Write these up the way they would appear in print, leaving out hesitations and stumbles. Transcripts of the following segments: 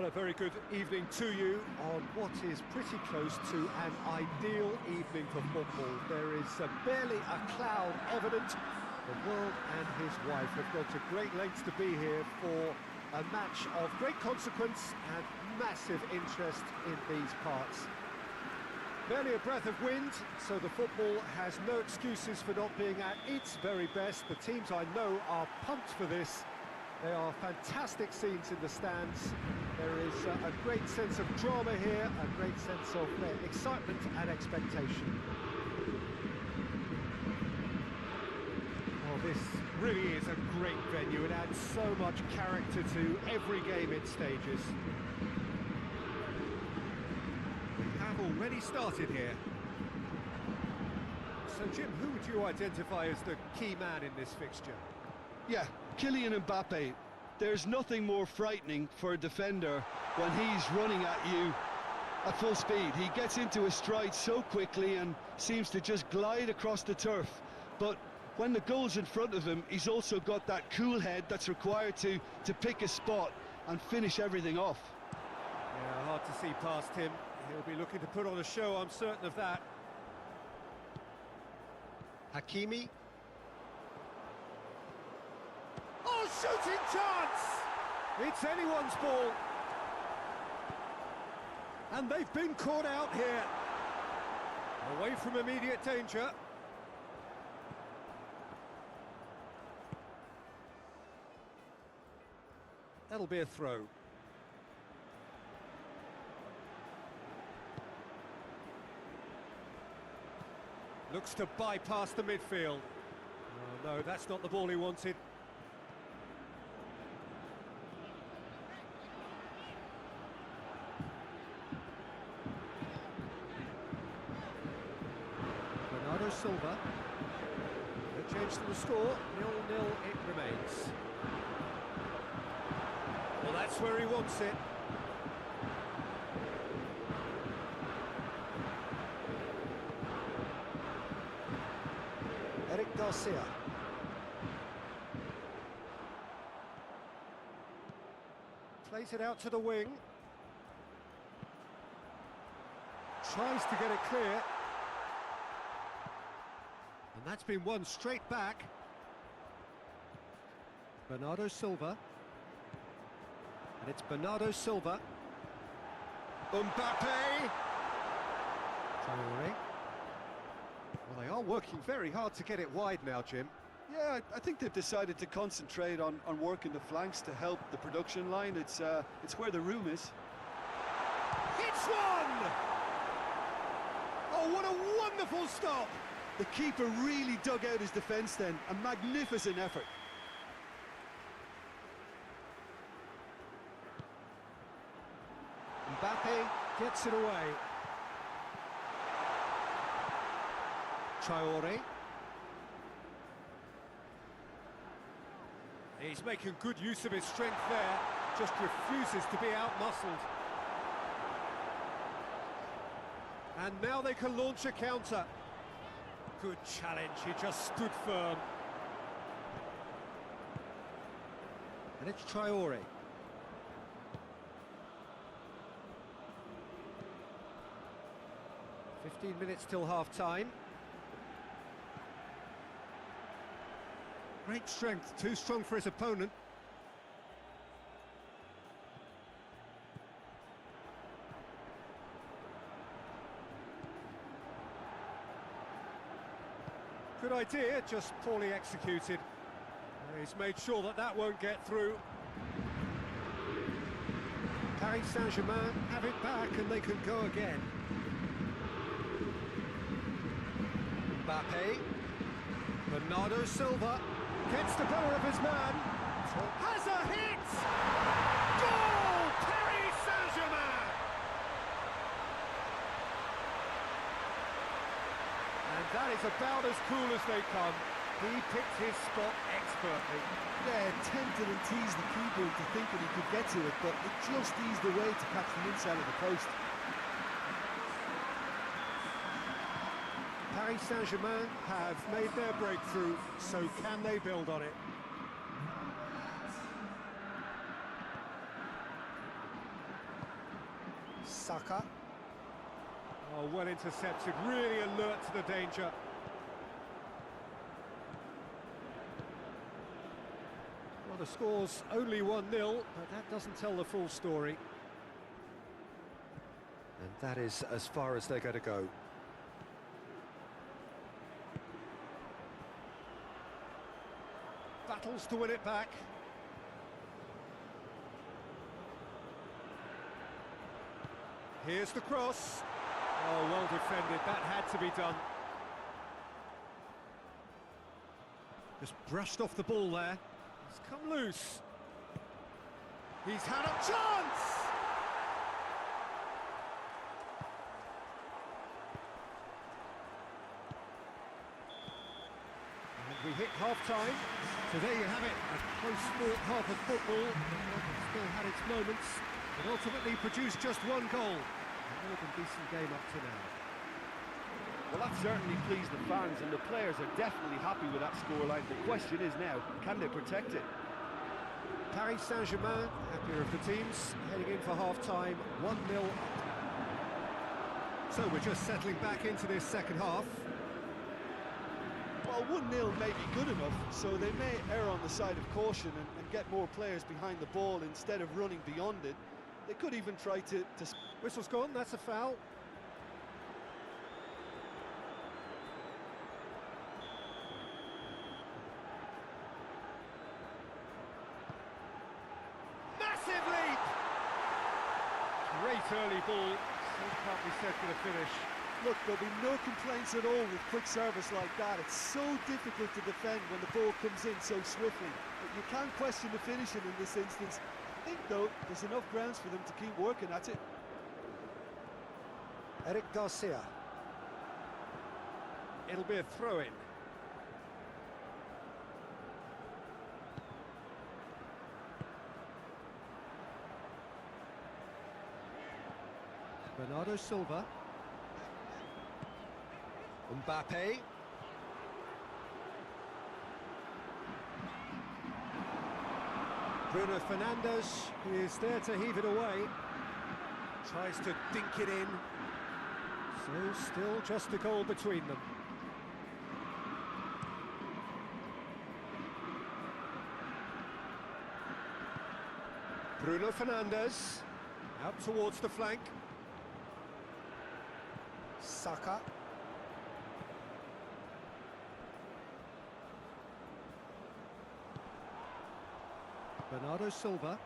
Well, a very good evening to you on what is pretty close to an ideal evening for football. There is barely a cloud evident. The world and his wife have gone to great lengths to be here for a match of great consequence and massive interest in these parts. Barely a breath of wind, so the football has no excuses for not being at its very best. The teams I know are pumped for this. There are fantastic scenes in the stands. There is a great sense of drama here, a great sense of excitement and expectation. Oh, this really is a great venue. It adds so much character to every game it stages. We have already started here. So, Jim, who would you identify as the key man in this fixture? Yeah, Kylian Mbappe. There's nothing more frightening for a defender when he's running at you at full speed. He gets into his stride so quickly and seems to just glide across the turf. But when the goal's in front of him, he's also got that cool head that's required to pick a spot and finish everything off. Yeah, hard to see past him. He'll be looking to put on a show, I'm certain of that. Hakimi. Oh, shooting chance! It's anyone's ball. And they've been caught out here. Away from immediate danger. That'll be a throw. Looks to bypass the midfield. Oh, no, that's not the ball he wanted. Bernardo Silva. No change to the score. 0-0 it remains. Well, that's where he wants it. Eric Garcia. Plays it out to the wing. Tries to get it clear. And that's been won straight back. Bernardo Silva. And it's Bernardo Silva. Mbappe! Traoré. Well, they are working very hard to get it wide now, Jim. Yeah, I think they've decided to concentrate on working the flanks to help the production line. It's where the room is. It's one! Oh, what a wonderful stop! The keeper really dug out his defence then. A magnificent effort. Mbappe gets it away. Traoré. He's making good use of his strength there, just refuses to be out-muscled. And now they can launch a counter. Good challenge, he just stood firm. And it's Traoré. "15 minutes till half-time. Great strength, too strong for his opponent. Good idea, just poorly executed. He's made sure that that won't get through. Paris Saint-Germain have it back and they can go again. Mbappe. Bernardo Silva. Gets the better of his man. Has a hit! Goal! Paris Saint-Germain! And that is about as cool as they come. He picked his spot expertly. Yeah, tempted and teased the keeper into thinking he could get to it, but it just eased away to catch the inside of the post. Paris Saint-Germain have made their breakthrough, so can they build on it? Saka. Oh, well intercepted, really alert to the danger. Well, the score's only 1-0, but that doesn't tell the full story. And that is as far as they're going to go. Battles to win it back. Here's the cross. Oh, well defended. That had to be done. Just brushed off the ball there. It's come loose. He's had a chance! And we hit half-time. So there you have it. A close-fought half of football. Still had its moments, but ultimately produced just one goal. A more than decent game up to now. Well, that certainly pleased the fans, and the players are definitely happy with that scoreline. The question is now, can they protect it? Paris Saint-Germain, happier of the teams, heading in for half-time, 1-0 up. So we're just settling back into this second half. Well, 1-0 may be good enough, so they may err on the side of caution and get more players behind the ball instead of running beyond it. They could even try to... Whistle's gone, that's a foul. Massive leap! Great early ball, so can't be said for the finish. Look, there'll be no complaints at all with quick service like that. It's so difficult to defend when the ball comes in so swiftly. But you can't question the finishing in this instance. I think, though, there's enough grounds for them to keep working at it. Eric Garcia. It'll be a throw-in. Bernardo Silva. Mbappe. Bruno Fernandes is there to heave it away. Tries to dink it in. So still just a goal between them. Bruno Fernandes. Out towards the flank. Saka. Bernardo Silva.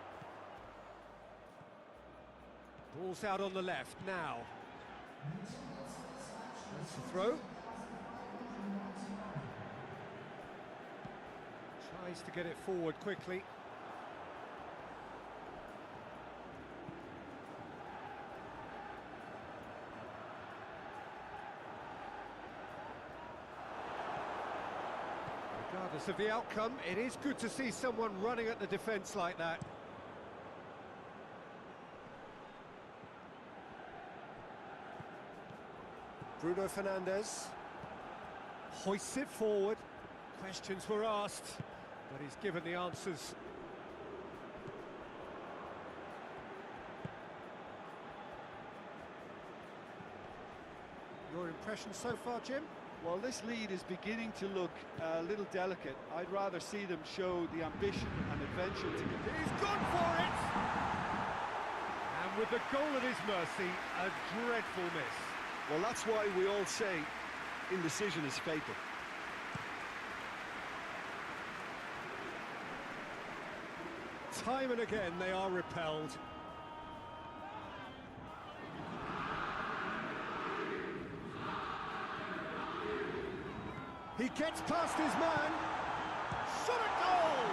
Ball's out on the left now. That's the throw. Tries to get it forward quickly. Regardless of the outcome, it is good to see someone running at the defence like that. Bruno Fernandes hoists it forward. Questions were asked, but he's given the answers. Your impression so far, Jim? Well, this lead is beginning to look a little delicate. I'd rather see them show the ambition and adventure to get... He's gone for it! And with the goal at his mercy, a dreadful miss. Well, that's why we all say indecision is fatal. Time and again they are repelled. He gets past his man. Shot a goal!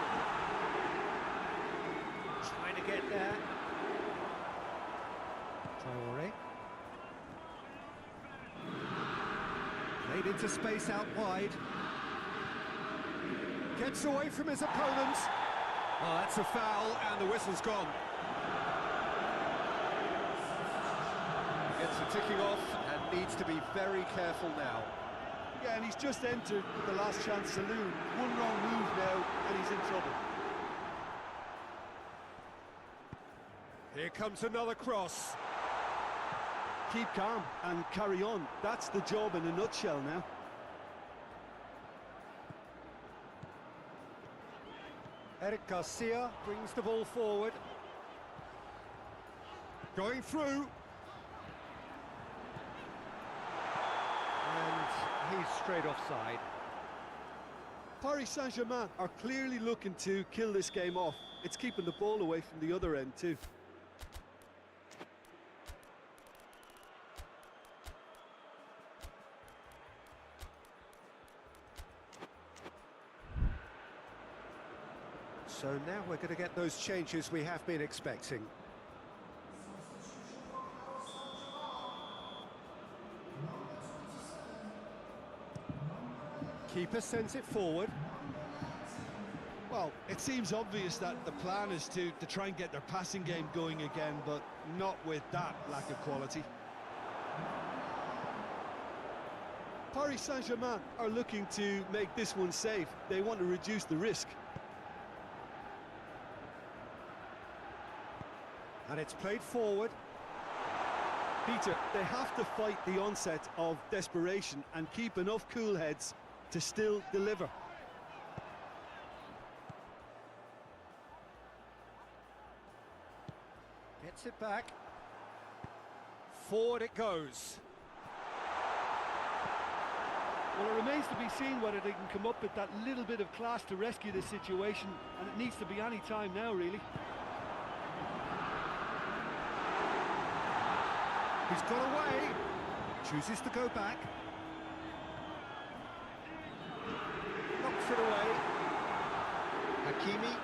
Trying to get there. Traoré. Played into space out wide. Gets away from his opponent. Oh, that's a foul, and the whistle's gone. Gets the ticking off and needs to be very careful now. Yeah, and he's just entered the last chance saloon. One wrong move now, and he's in trouble. Here comes another cross. keep calm and carry on. That's the job in a nutshell now. Eric Garcia brings the ball forward. Going through. And he's straight offside. Paris Saint-Germain are clearly looking to kill this game off. It's keeping the ball away from the other end too. So now we're going to get those changes we have been expecting. Keeper sends it forward. Well, it seems obvious that the plan is to try and get their passing game going again, but not with that lack of quality. Paris Saint-Germain are looking to make this one safe. They want to reduce the risk. And it's played forward. Peter, they have to fight the onset of desperation and keep enough cool heads to still deliver. Gets it back. Forward it goes. Well, it remains to be seen whether they can come up with that little bit of class to rescue this situation, and it needs to be any time now, really. He's got away. Chooses to go back. Knocks it away. Hakimi.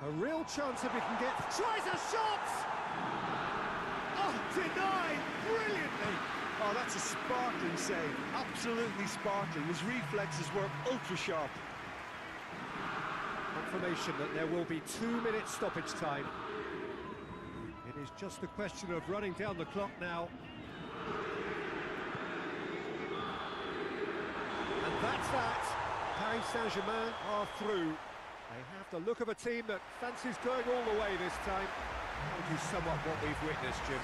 A real chance if he can get... Tries a shot! Oh, denied brilliantly. Oh, that's a sparkling save. Absolutely sparkling. His reflexes were ultra sharp. Confirmation that there will be 2 minutes stoppage time. It is just a question of running down the clock now. And that's that. Paris Saint-Germain are through. They have the look of a team that fancies going all the way this time. Which is somewhat what we've witnessed, Jim.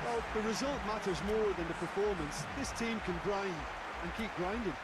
Well, the result matters more than the performance. This team can grind and keep grinding.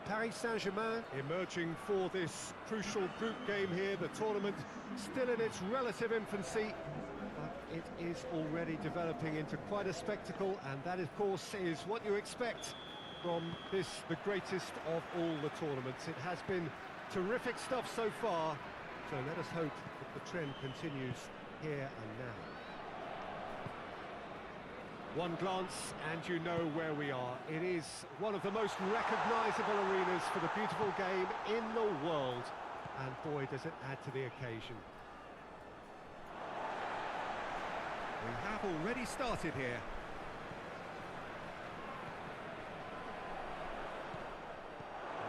Paris Saint-Germain emerging for this crucial group game here. The tournament still in its relative infancy, but it is already developing into quite a spectacle, and that, of course, is what you expect from this, the greatest of all the tournaments. It has been terrific stuff so far, so let us hope that the trend continues here and now. One glance and you know where we are. It is one of the most recognisable arenas for the beautiful game in the world, and boy does it add to the occasion. We have already started here.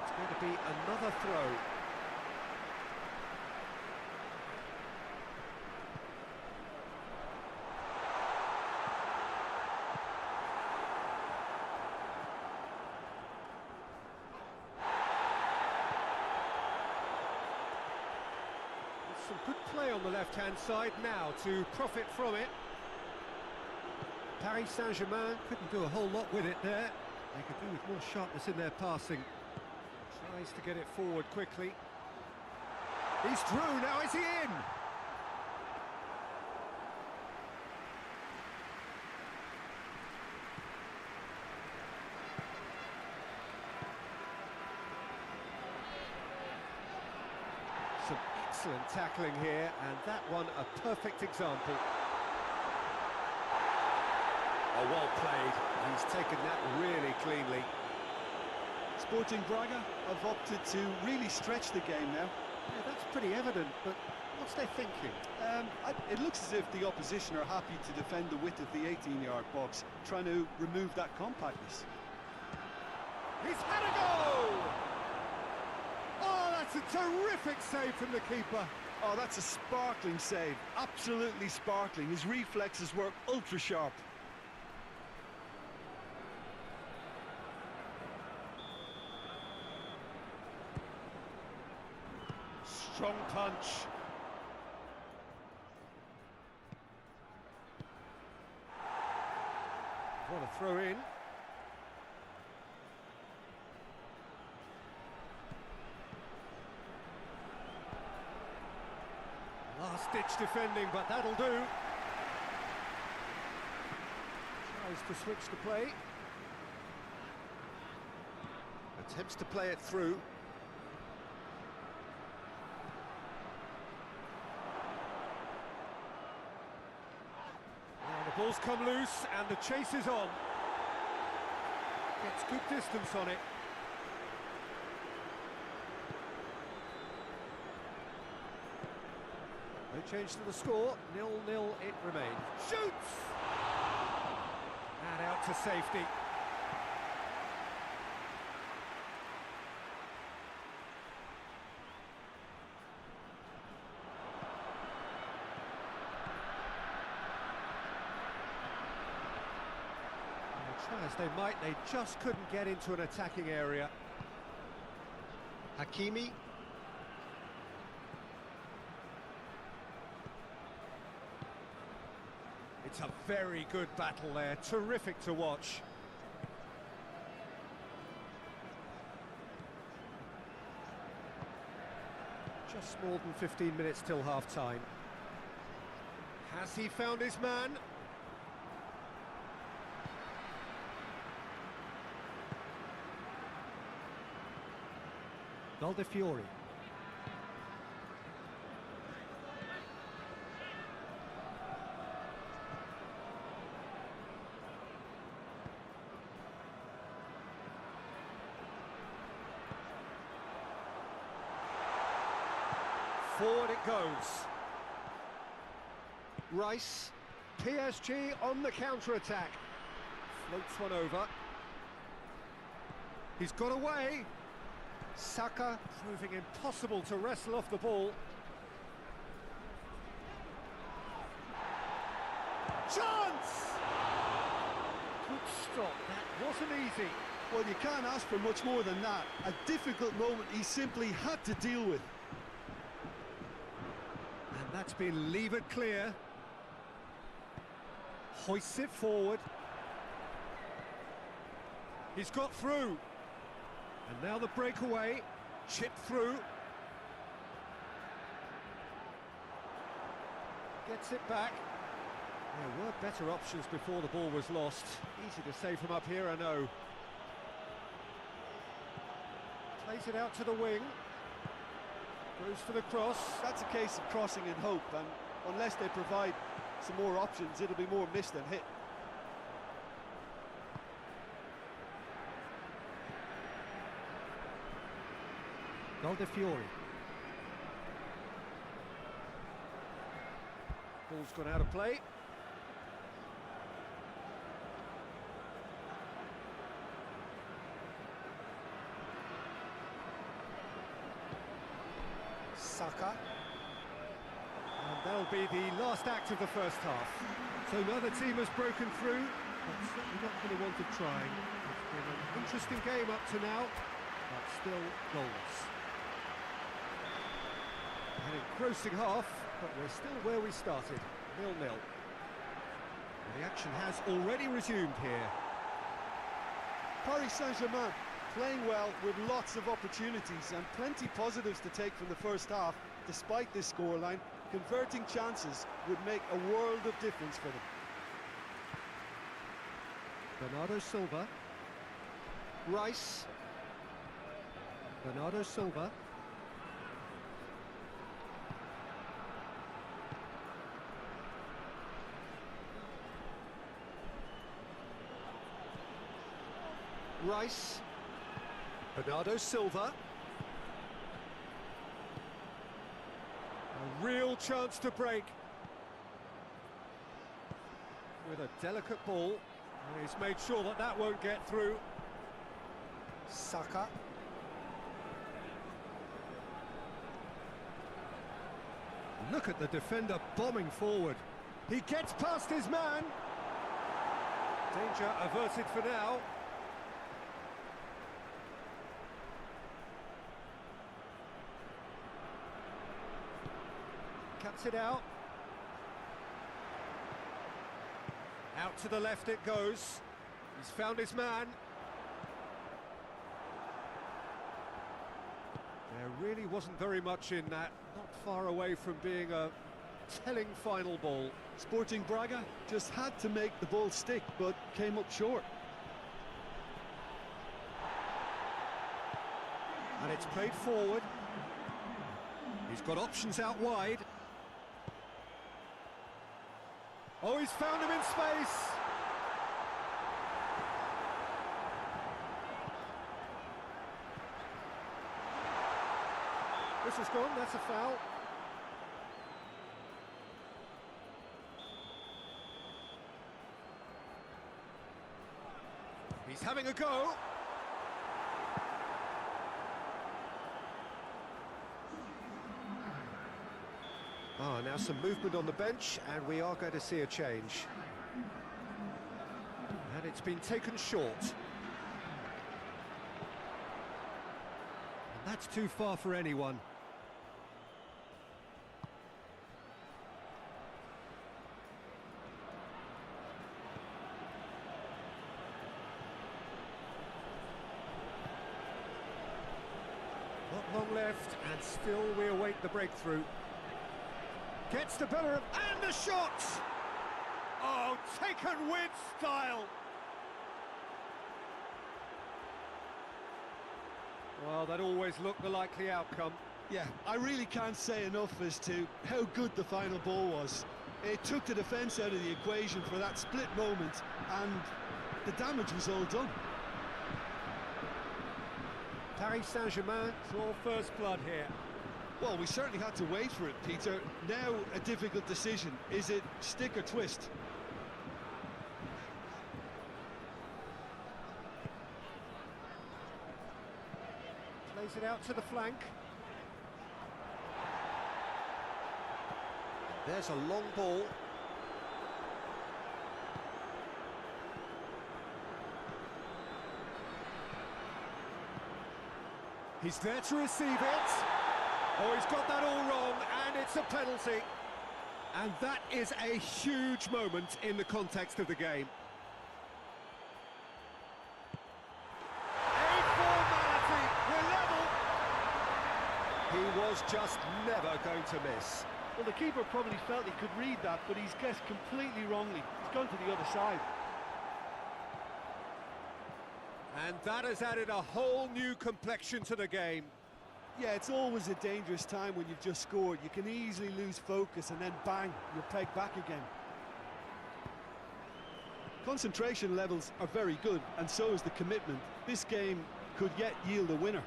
It's going to be another throw. Some good play on the left-hand side now to profit from it. Paris Saint-Germain couldn't do a whole lot with it there. They could do with more sharpness in their passing. Tries to get it forward quickly. He's through, now is he in? Some excellent tackling here, and that one a perfect example. Oh, well played. He's taken that really cleanly. Sporting Braga have opted to really stretch the game now. Yeah, that's pretty evident, but what's their thinking? It looks as if the opposition are happy to defend the width of the 18-yard box, trying to remove that compactness. He's had a goal! Oh, that's a terrific save from the keeper. Oh, that's a sparkling save, absolutely sparkling. His reflexes were ultra-sharp. Strong punch. What a throw in. Last-ditch defending, but that'll do. Tries to switch the play. Attempts to play it through. Now the ball's come loose and the chase is on. Gets good distance on it. No change to the score, 0-0 it remains. Shoots! And out to safety. Try as they might, they just couldn't get into an attacking area. Hakimi. It's a very good battle there, terrific to watch. Just more than 15 minutes till half-time. Has he found his man? Valdefiori. Forward it goes. Rice, PSG on the counter-attack. Floats one over. He's got away. Saka proving impossible to wrestle off the ball. Chance! Good stop, that wasn't easy. Well, you can't ask for much more than that. A difficult moment he simply had to deal with. And that's been levered clear. Hoists it forward. He's got through. And Now the breakaway, chipped through. Gets it back. There were better options before the ball was lost. Easy to say from up here, I know. Plays it out to the wing. Goes for the cross. That's a case of crossing in hope, and unless they provide some more options, it'll be more missed than hit. Gol de Fiori. Ball's gone out of play. Saka. And that'll be the last act of the first half. So neither team has broken through, but certainly not going to want to try. It's been an interesting game up to now, but still goals. An engrossing half, but we're still where we started, 0-0. The action has already resumed here. Paris Saint-Germain playing well with lots of opportunities and plenty positives to take from the first half. Despite this scoreline, converting chances would make a world of difference for them. Bernardo Silva. Rice. Bernardo Silva. Rice. Bernardo Silva. A real chance to break. With a delicate ball. And he's made sure that that won't get through. Saka. Look at the defender bombing forward. He gets past his man. Danger averted for now. Cuts it out. Out to the left it goes. He's found his man. There really wasn't very much in that. Not far away from being a telling final ball. Sporting Braga just had to make the ball stick, but came up short. And it's played forward. He's got options out wide. Oh, he's found him in space. This is gone, that's a foul. He's having a go. Now some movement on the bench, and we are going to see a change. And it's been taken short. And that's too far for anyone. Not long left, and still we await the breakthrough. Gets the Bellerin, and the shot! Oh, taken with style! Well, that always looked the likely outcome. Yeah, I really can't say enough as to how good the final ball was. It took the defence out of the equation for that split moment, and the damage was all done. Paris Saint-Germain draw first blood here. Well, we certainly had to wait for it, Peter. Now a difficult decision. Is it stick or twist? Plays it out to the flank. There's a long ball. He's there to receive it. Oh, he's got that all wrong, and it's a penalty. And that is a huge moment in the context of the game. A formality, was just never going to miss. Well, the keeper probably felt he could read that, but he's guessed completely wrongly. He's gone to the other side. And that has added a whole new complexion to the game. Yeah, it's always a dangerous time when you've just scored. You can easily lose focus and then bang, you're pegged back again. Concentration levels are very good, and so is the commitment. This game could yet yield a winner.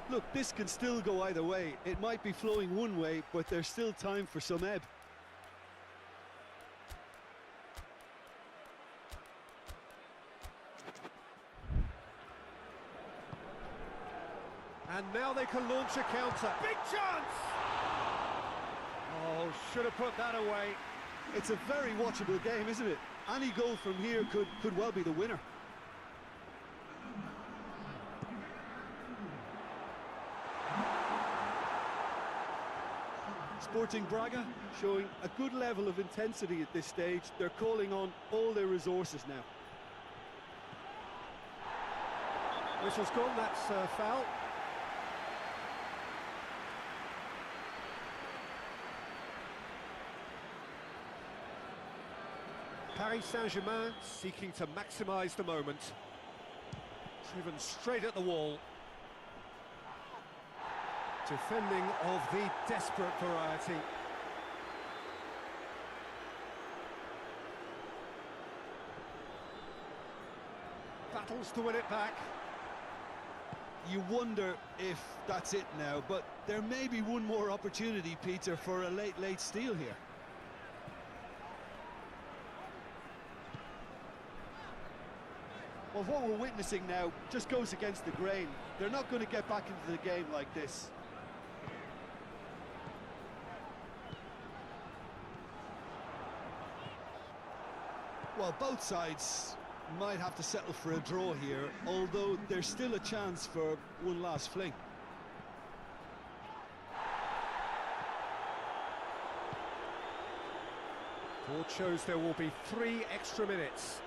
Look, this can still go either way. It might be flowing one way, but there's still time for some ebb. And now they can launch a counter. Big chance! Oh, should have put that away. It's a very watchable game, isn't it? Any goal from here could well be the winner. Sporting Braga showing a good level of intensity at this stage. They're calling on all their resources now. Whistle's gone, that's foul. Paris Saint-Germain seeking to maximise the moment. Driven straight at the wall. Defending of the desperate variety. Battles to win it back. You wonder if that's it now, but there may be one more opportunity, Peter, for a late steal here. Well, what we're witnessing now just goes against the grain. They're not going to get back into the game like this. Well, both sides might have to settle for a draw here, although there's still a chance for one last fling. Board shows there will be 3 extra minutes.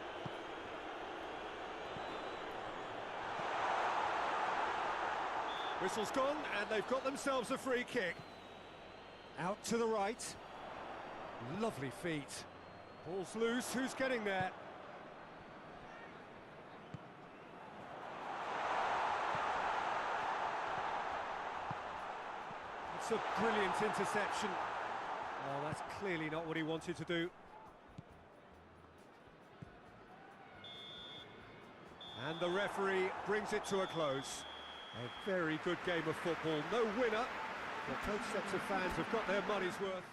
Whistle's gone, and they've got themselves a free kick. Out to the right. Lovely feet. Ball's loose, who's getting there? It's a brilliant interception. Oh, that's clearly not what he wanted to do. And the referee brings it to a close. A very good game of football, no winner, but both sets of fans have got their money's worth.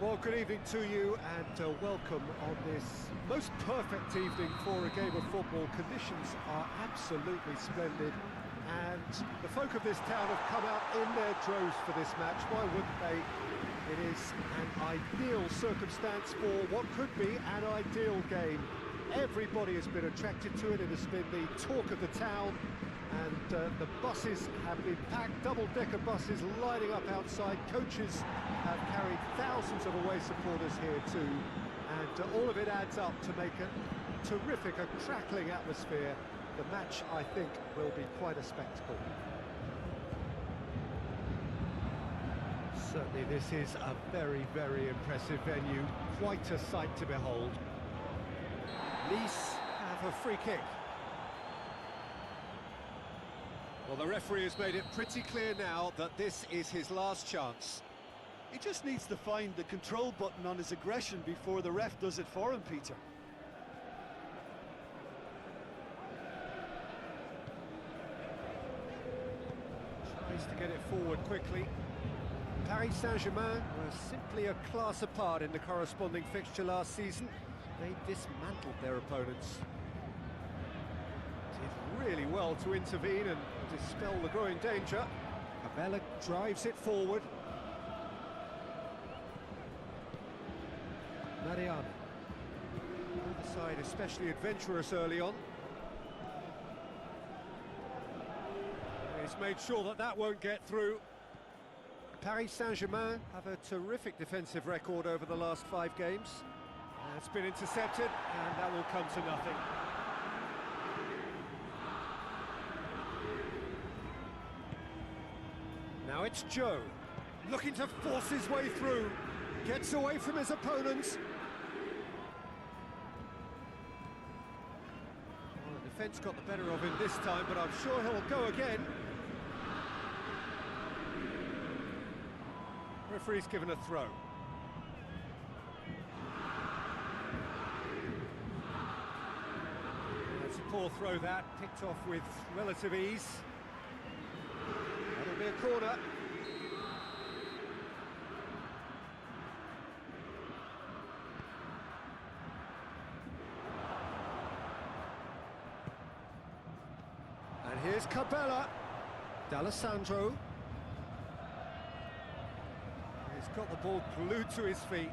Well, good evening to you and welcome on this most perfect evening for a game of football. Conditions are absolutely splendid and The folk of this town have come out in their droves for this match. Why wouldn't they? It is an ideal circumstance for what could be an ideal game. Everybody has been attracted to it. It has been the talk of the town, and the buses have been packed, double-decker buses lining up outside. Coaches have carried thousands of away supporters here too, and all of it adds up to make a terrific, a crackling atmosphere. The match, I think, will be quite a spectacle. Certainly this is a very, very impressive venue, quite a sight to behold. Nice have a free kick. Well, the referee has made it pretty clear now that this is his last chance. He just needs to find the control button on his aggression before the ref does it for him, Peter. Tries to get it forward quickly. Paris Saint-Germain were simply a class apart in the corresponding fixture last season. They dismantled their opponents. Did really well to intervene and dispel the growing danger. Cabella drives it forward. Mariano. Either side especially adventurous early on. He's made sure that that won't get through. Paris Saint-Germain have a terrific defensive record over the last 5 games. It's been intercepted, and that will come to nothing. Now it's Joe, looking to force his way through. Gets away from his opponents. Well, the defence got the better of him this time, but I'm sure he'll go again. Referee's given a throw. That's a poor throw, that, picked off with relative ease. That'll be a corner. And here's Cabella. D'Alessandro. He's got the ball glued to his feet.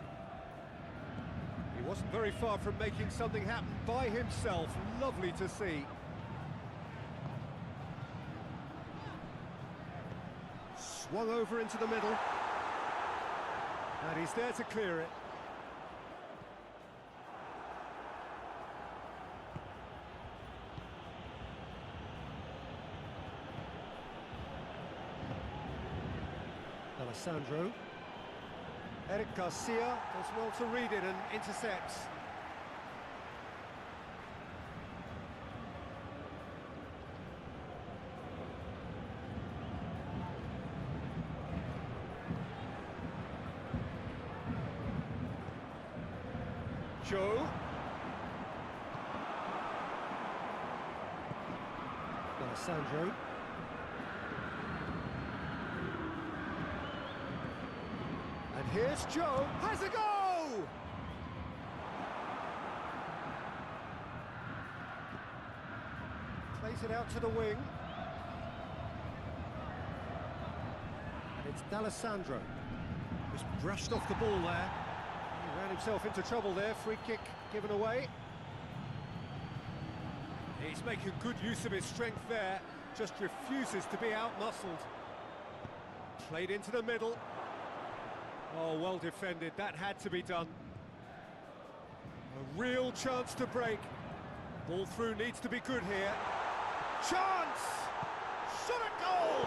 He wasn't very far from making something happen by himself. Lovely to see. Swung over into the middle. And he's there to clear it. Alessandro. Eric Garcia does well to read it and intercepts. Joe. Alessandro. And here's Joe, has a go! Plays it out to the wing. And it's D'Alessandro, who's brushed off the ball there. He ran himself into trouble there, free kick given away. He's making good use of his strength there, just refuses to be out-muscled. Played into the middle. Oh, well defended, that had to be done. A real chance to break. Ball through needs to be good here. Chance! Shot a goal!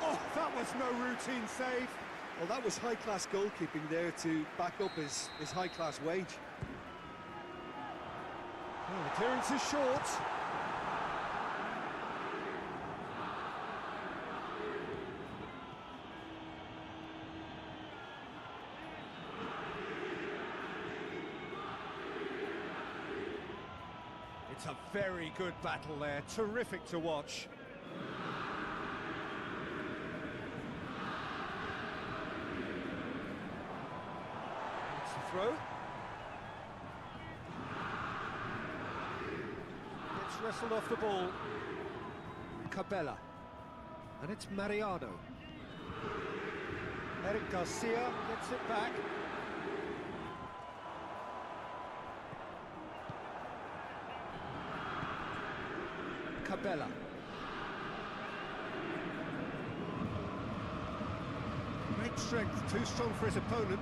Oh, that was no routine save. Well, that was high-class goalkeeping there to back up his high-class wage. Oh, the clearance is short. It's a very good battle there, terrific to watch. It's the throw. Gets wrestled off the ball. Cabela. And it's Mariano. Eric Garcia gets it back. Cabela. Great strength, too strong for his opponent.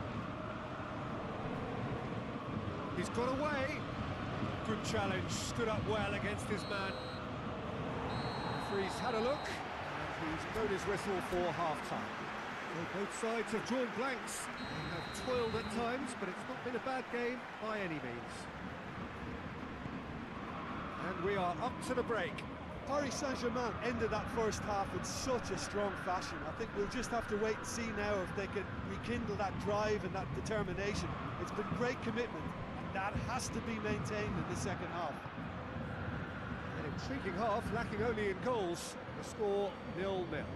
He's got away. Good challenge, stood up well against his man. The referee's had a look, and he's blown his whistle for half-time. Well, both sides have drawn blanks. They have toiled at times, but it's not been a bad game by any means. And we are up to the break. Paris Saint-Germain ended that first half in such a strong fashion. I think we'll just have to wait and see now if they can rekindle that drive and that determination. It's been great commitment, and that has to be maintained in the second half. An intriguing half, lacking only in goals. The score 0-0. And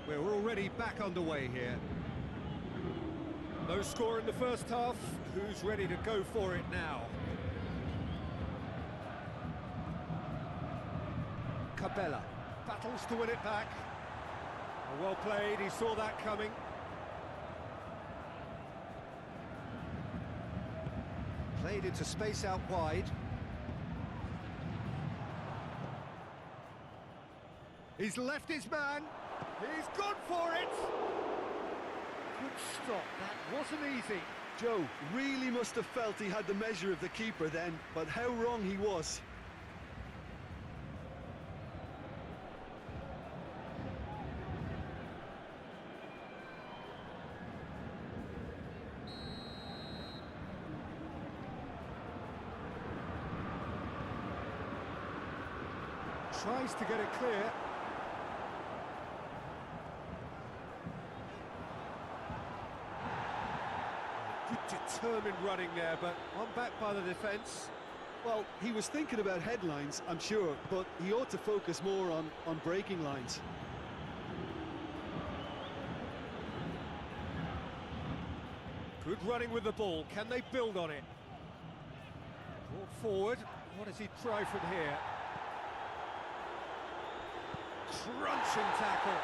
we're already back underway here. No score in the first half. Who's ready to go for it now? Cabela battles to win it back. Well played, he saw that coming. Played into space out wide. He's left his man. He's gone for it. Good stop, that wasn't easy. Joe really must have felt he had the measure of the keeper then, but how wrong he was. Tries to get it clear. Good determined running there, but one back by the defence. Well, he was thinking about headlines, I'm sure, but he ought to focus more on breaking lines. Good running with the ball. Can they build on it? Brought forward. What does he try from here? Crunching tackle.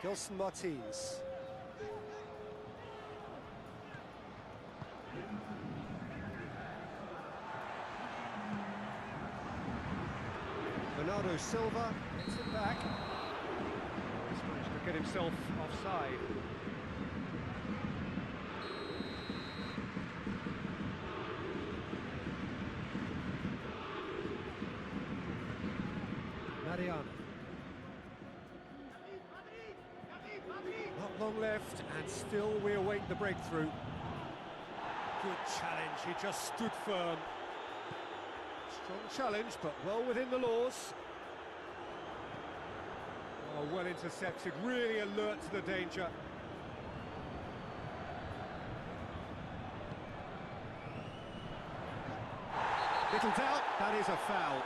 Gelson Martins. Bernardo Silva gets it back. He's managed to get himself offside. Mariano. Not long left, and still we await the breakthrough. Good challenge, he just stood firm. Strong challenge, but well within the laws. Oh, well intercepted, really alert to the danger. Little doubt, that is a foul.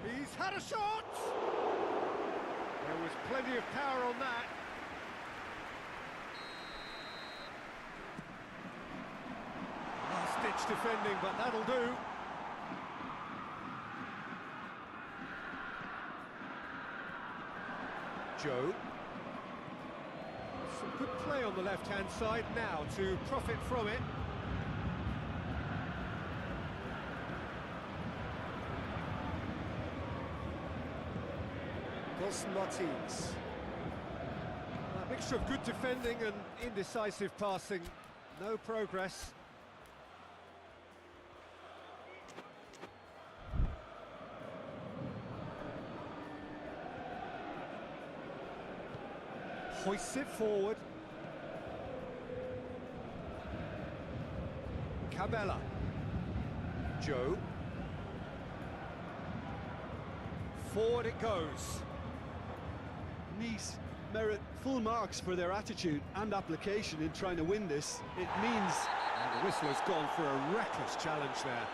He's had a shot! There was plenty of power on that. Last-ditch defending, but that'll do. Joe. Some good play on the left-hand side now to profit from it. Gelson Martins. A mixture of good defending and indecisive passing. No progress. Hoists it forward. Cabela. Joe. Forward it goes. Nice merit full marks for their attitude and application in trying to win this. It means... And the whistle has gone for a reckless challenge there.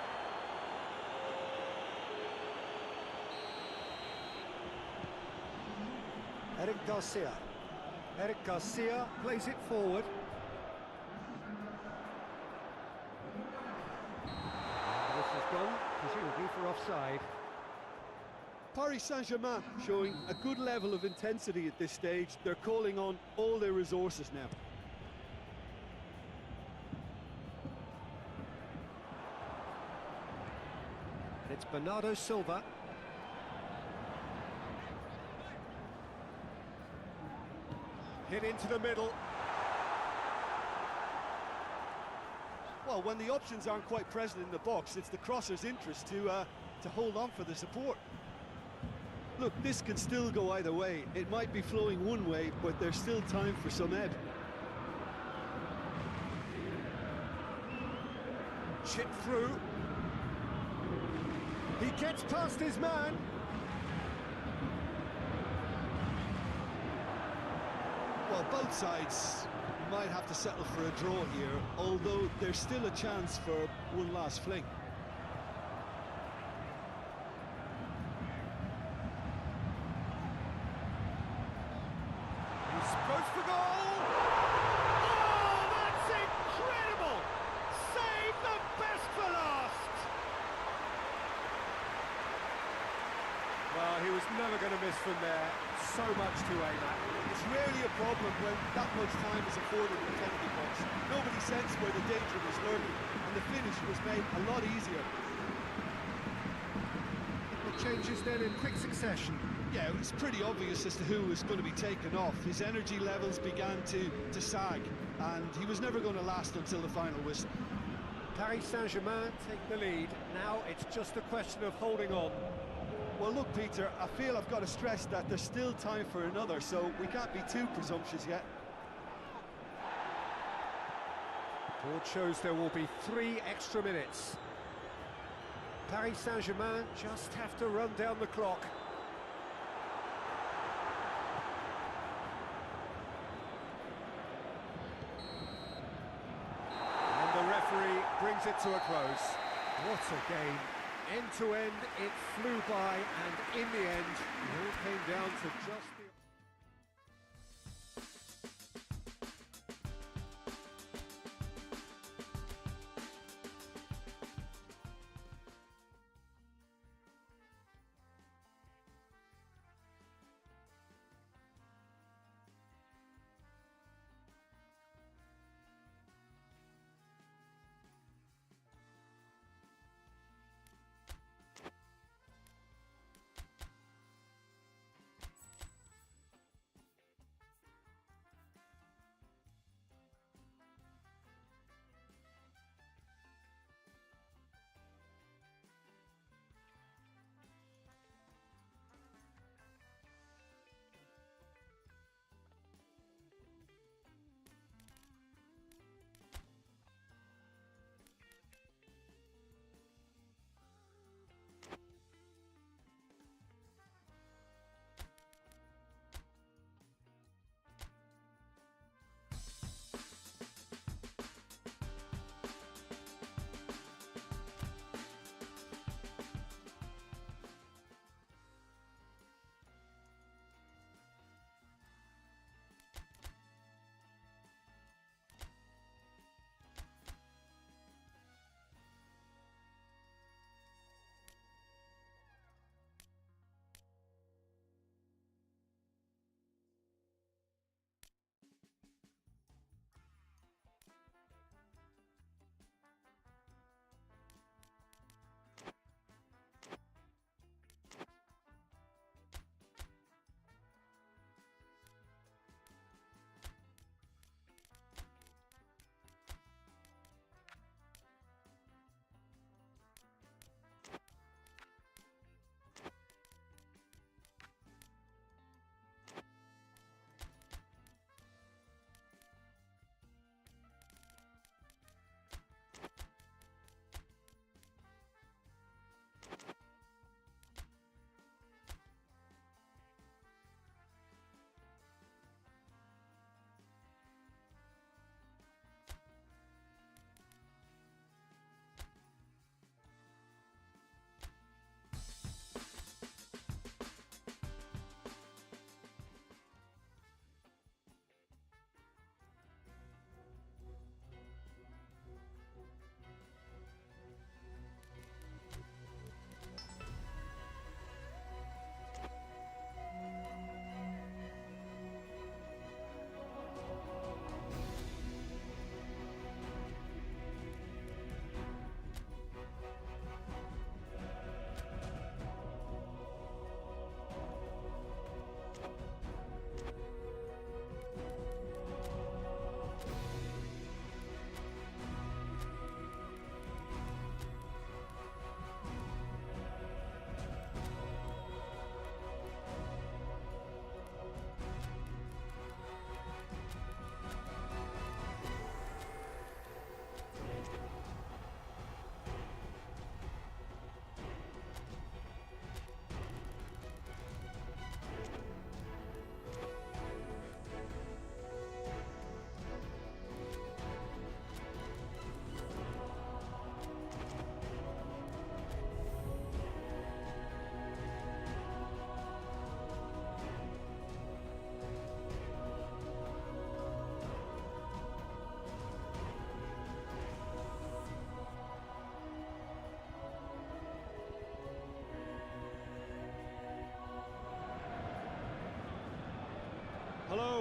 Eric Garcia. Eric Garcia plays it forward. And the whistle's gone, presumably for offside. Paris Saint-Germain showing a good level of intensity at this stage. They're calling on all their resources now. And it's Bernardo Silva. Hit into the middle. Well, when the options aren't quite present in the box, it's the crosser's interest to hold on for the support. Look, this can still go either way. It might be flowing one way, but there's still time for some ebb. Chip through. He gets past his man. Well, both sides might have to settle for a draw here, although there's still a chance for one last fling. He's supposed to goal! Oh, that's incredible! Save the best for last! Well, he was never going to miss from there. So much to aim at. It's rarely a problem when that much time is afforded in the penalty box. Nobody sensed where the danger was lurking, and the finish was made a lot easier. The changes then in quick succession. Yeah, it was pretty obvious as to who was going to be taken off. His energy levels began to sag, and he was never going to last until the final whistle. Paris Saint-Germain take the lead. Now it's just a question of holding on. Well, look, Peter, I feel I've got to stress that there's still time for another, so we can't be too presumptuous yet. The board shows there will be 3 extra minutes. Paris Saint-Germain just have to run down the clock. And the referee brings it to a close. What a game. End to end, it flew by, and in the end, it all came down to just the...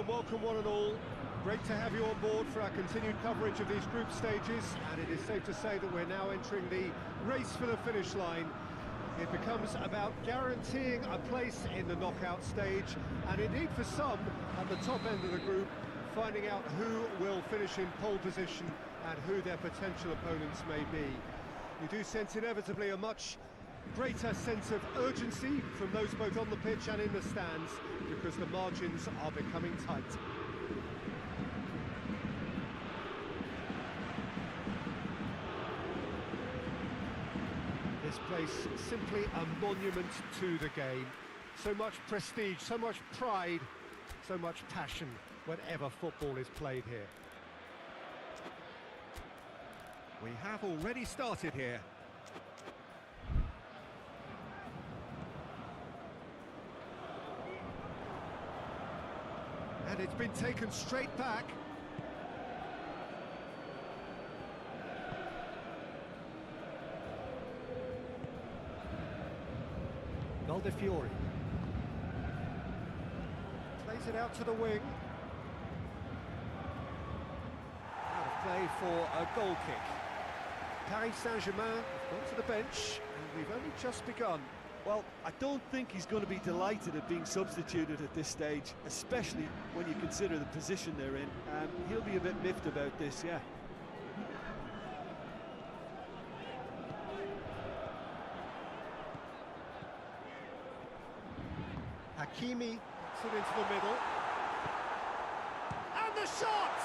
welcome one and all. Great to have you on board for our continued coverage of these group stages, and it is safe to say that we're now entering the race for the finish line. It becomes about guaranteeing a place in the knockout stage, and indeed for some, at the top end of the group, finding out who will finish in pole position and who their potential opponents may be. You do sense inevitably a much greater sense of urgency from those both on the pitch and in the stands, because the margins are becoming tight. This place simply a monument to the game. So much prestige, so much pride, so much passion whenever football is played here. We have already started here. And it's been taken straight back. Fiore plays it out to the wing. Out of play for a goal kick. Paris Saint-Germain have gone to the bench, and we've only just begun. Well, I don't think he's going to be delighted at being substituted at this stage, especially when you consider the position they're in. He'll be a bit miffed about this, yeah. Hakimi puts it into the middle. And the shot!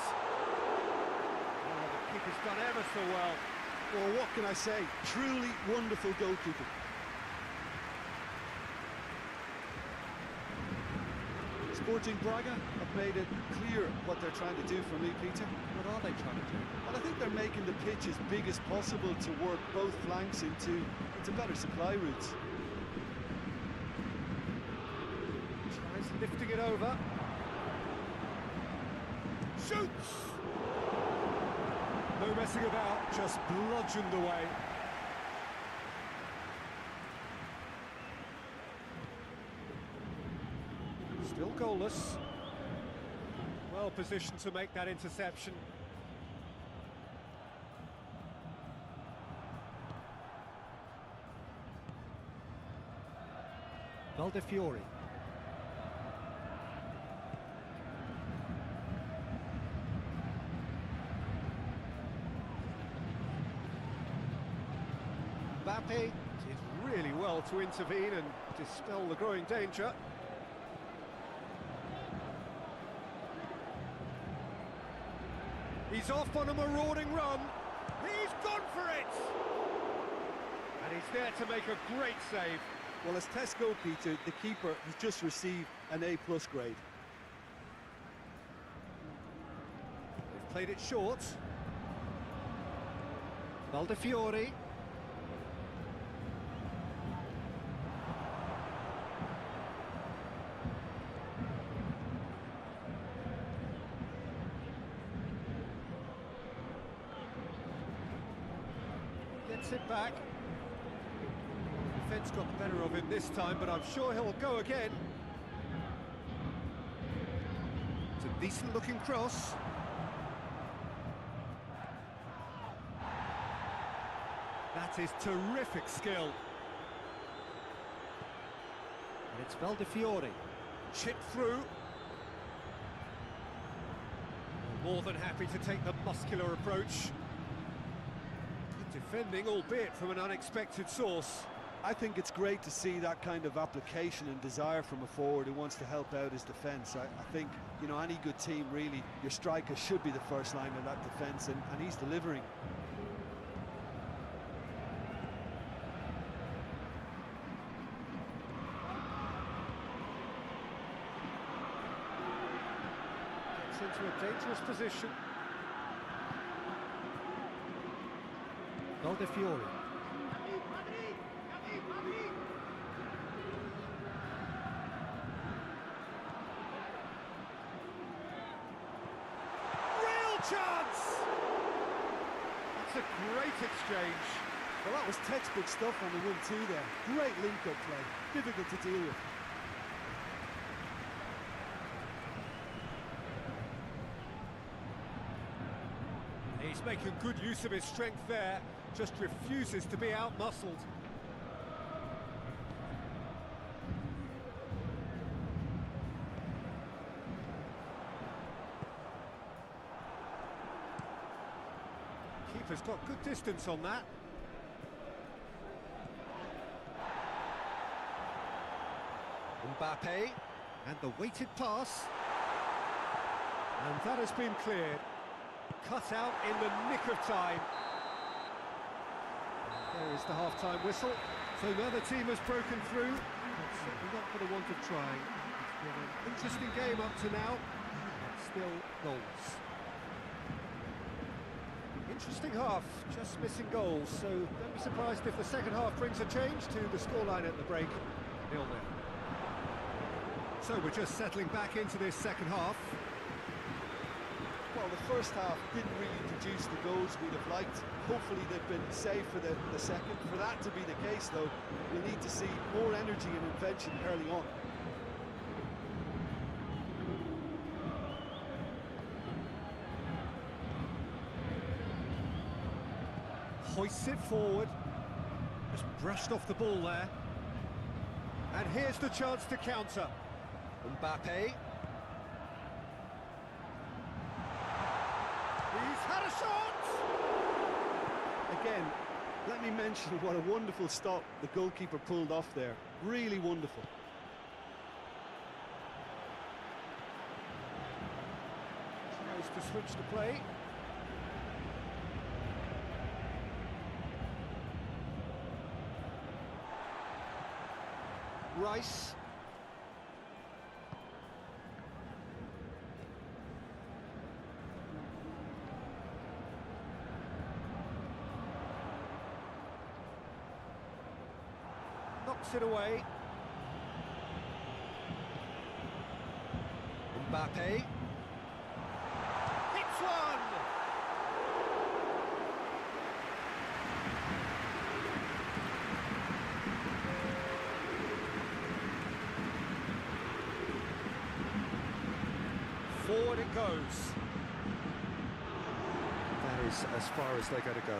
Oh, the keeper's done ever so well. Well, what can I say? Truly wonderful goalkeeping. Sporting Braga have made it clear what they're trying to do for me, Peter. What are they trying to do? Well, I think they're making the pitch as big as possible to work both flanks into better supply routes. Tries lifting it over. Shoots! No messing about, just bludgeoned away. Still goalless. Well positioned to make that interception. Fiore. Mbappe did really well to intervene and dispel the growing danger. He's off on a marauding run. He's gone for it! And he's there to make a great save. Well, as test goal, Peter, the keeper has just received an A+ grade. They've played it short. Fiore. Gets it back. Defence got the better of him this time, but I'm sure he'll go again. It's a decent looking cross. That is terrific skill. And it's Fiore. Chipped through. More than happy to take the muscular approach. Good defending, albeit from an unexpected source. I think it's great to see that kind of application and desire from a forward who wants to help out his defence. I think, you know, any good team, really, your striker should be the first line of that defence, and he's delivering. Gets into a dangerous position. Fiore. Chance! That's a great exchange. Well, that was textbook stuff on the 1-2 there. Great link-up play, difficult to deal with. making good use of his strength there, just refuses to be out-muscled. Keeper's got good distance on that. Mbappe, and the weighted pass. And that has been cleared. Cut out in the nick of time. There is the half-time whistle. So now the team has broken through, but certainly not for the want of trying. It's been an interesting game up to now, but still goals. Interesting half, just missing goals, so don't be surprised if the second half brings a change to the scoreline at the break, 0-0. So we're just settling back into this second half. Well, the first half didn't really produce the goals we'd have liked. Hopefully they've been saved for the second. For that to be the case, though, we'll need to see more energy and invention early on. Hoists it forward. Just brushed off the ball there. And here's the chance to counter. Mbappe. He's had a shot! Again, let me mention what a wonderful stop the goalkeeper pulled off there. Really wonderful. Tries to switch the play. Rice. Knocks it away. Mbappe. Hits one! Forward it goes. That is as far as they're going to go.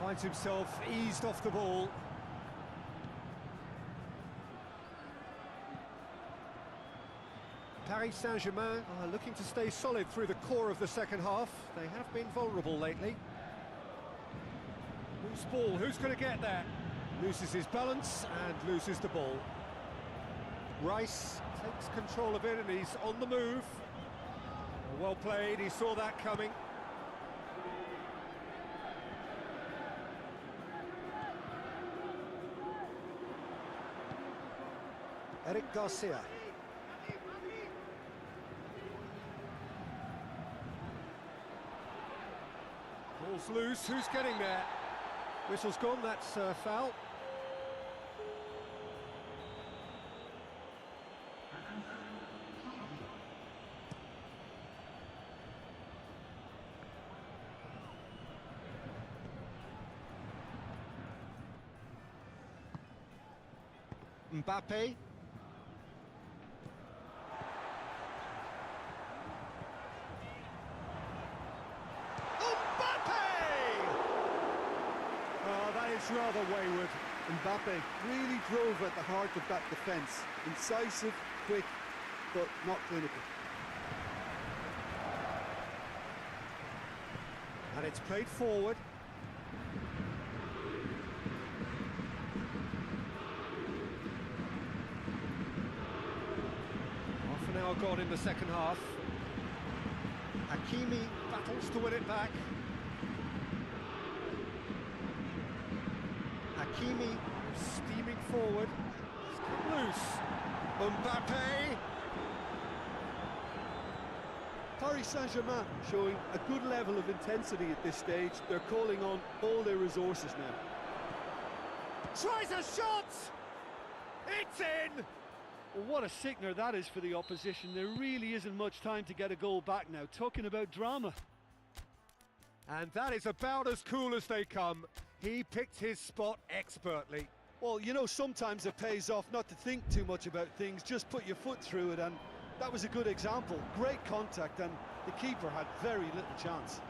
Finds himself eased off the ball. Paris Saint-Germain are looking to stay solid through the core of the second half. They have been vulnerable lately. Loose ball, who's going to get there? Loses his balance and loses the ball. Rice takes control of it and he's on the move. Well played, he saw that coming. Eric Garcia. Ball's loose, who's getting there? Whistle's gone, that's foul. Mbappe. It's rather wayward. Mbappe really drove at the heart of that defence. Incisive, quick, but not clinical. And it's played forward. Half an hour gone in the second half. Hakimi battles to win it back. Hakimi steaming forward. It's cut loose. Mbappe. Paris Saint-Germain showing a good level of intensity at this stage. They're calling on all their resources now. Tries a shot! It's in! Well, what a sickener that is for the opposition. There really isn't much time to get a goal back now. Talking about drama. And that is about as cool as they come. He picked his spot expertly. Well, you know, sometimes it pays off not to think too much about things, just put your foot through it, and that was a good example. Great contact, and the keeper had very little chance.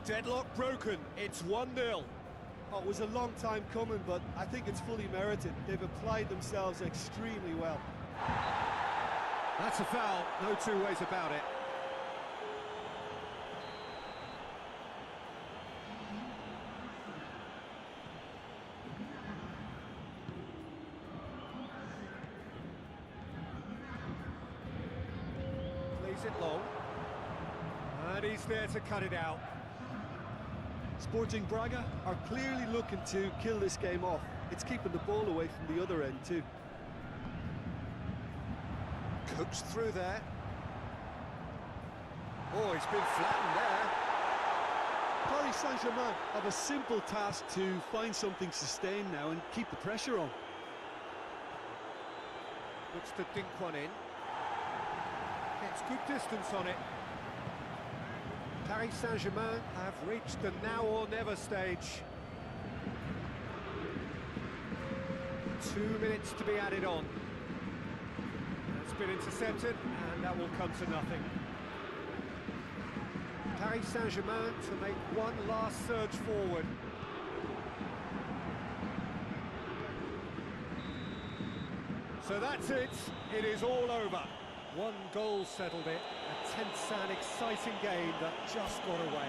Deadlock broken, it's 1-0. Oh, it was a long time coming, but I think it's fully merited. They've applied themselves extremely well. That's a foul, no two ways about it. Plays it long. And he's there to cut it out. Sporting Braga are clearly looking to kill this game off. It's keeping the ball away from the other end too. Cooks through there. Oh, he's been flattened there. Paris Saint-Germain have a simple task to find something sustained now and keep the pressure on. Looks to dink one in. Gets good distance on it. Paris Saint-Germain have reached the now or never stage. 2 minutes to be added on. That's been intercepted, and that will come to nothing. Paris Saint-Germain to make one last surge forward. So that's it. It is all over. One goal settled it. A tense and exciting game that just got away.